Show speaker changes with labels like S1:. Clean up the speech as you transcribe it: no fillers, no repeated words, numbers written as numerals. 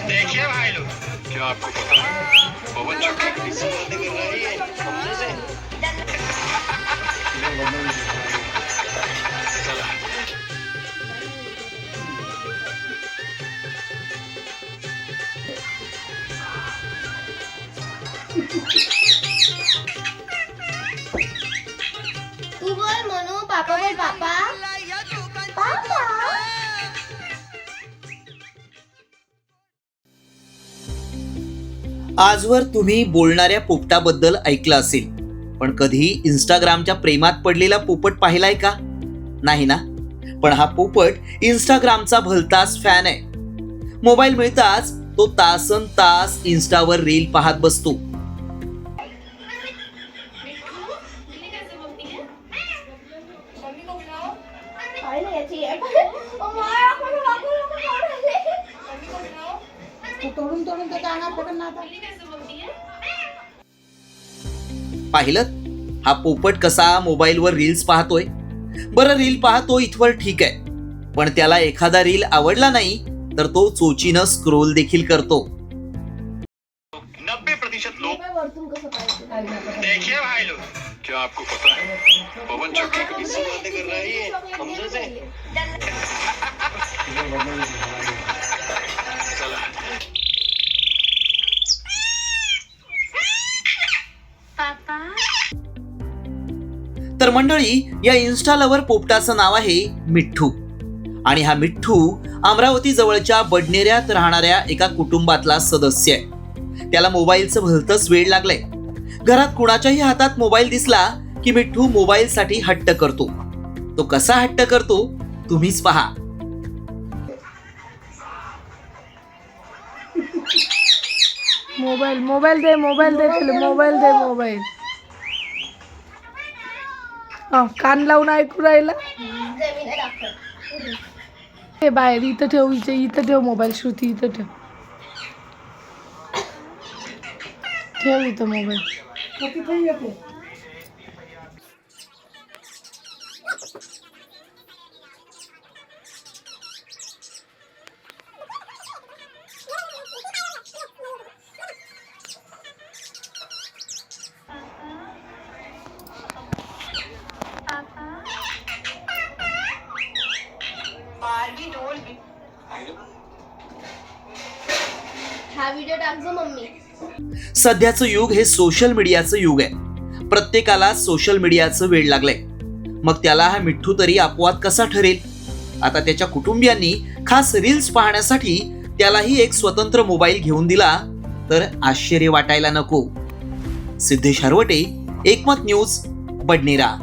S1: देखिए भाई लोग, क्या आपको पता है पवन चक्की किसी बंद कर रही है हमने से चला।
S2: तू बोल मनू, पापा बोल पापा पापा।
S3: आजवर तुम्ही बोलणाऱ्या पोपटाबद्दल ऐकलं असेल, पण कधी इंस्टाग्रामच्या प्रेमात पडलेला पोपट पाहिलाय का? नाही ना. पण हा पोपट इंस्टाग्रामचा भलताच फॅन आहे. मोबाईल मिळताच तो तासन तास इंस्टावर रील पाहत बसतो. पाहिलं हा पोपट कसा मोबाईलवर रील्स पाहतोय. बरं, रील पाहतो इथवर ठीक आहे, पण त्याला एखादा रील आवडला नाही तर तो चोचीनं स्क्रोल देखील करतो.
S1: 90% लोग देखिए भाई लोग, क्या आपको पता है पवन चक्की किसी बंद कर रही है हमने से चला।
S3: तर मंडळी, या इन्स्टा लवर पोपटाचं नाव आहे मिठ्ठू. आणि हा मिठ्ठू अमरावती जवळच्या बडनेऱ्यात राहणाऱ्या एका कुटुंबातला सदस्य आहे. त्याला मोबाईलचं भलतंच वेड लागलंय. घरात कुणाच्याही हातात मोबाईल दिसला की मिठ्ठू मोबाईलसाठी हट्ट करतो. तो कसा हट्ट करतो तुम्हीच पहा.
S4: मोबाईल मोबाईल दे मोबाईल दे तुला मोबाईल दे मोबाईल. कान लावून ऐकू राहिला. हे बाहेर इथं ठेव, इथं ठेव मोबाईल. श्रुती इथं ठेव, ठेव इथं मोबाईल.
S2: हा व्हिडिओ टाकजो मम्मी.
S3: सध्याचं युग हे सोशल मीडियाचं युग आहे. प्रत्येकाला सोशल मीडियाचं वेड लागलंय. मग त्याला हा मिठ्ठू तरी अपवाद कसा ठरेल? आता त्याच्या कुटुंबियांनी खास रील्स पाहण्यासाठी त्यालाही एक स्वतंत्र मोबाईल घेऊन दिला तर आश्चर्य वाटायला नको. सिद्धेश हरवटे, एकमत न्यूज, बडनेरा.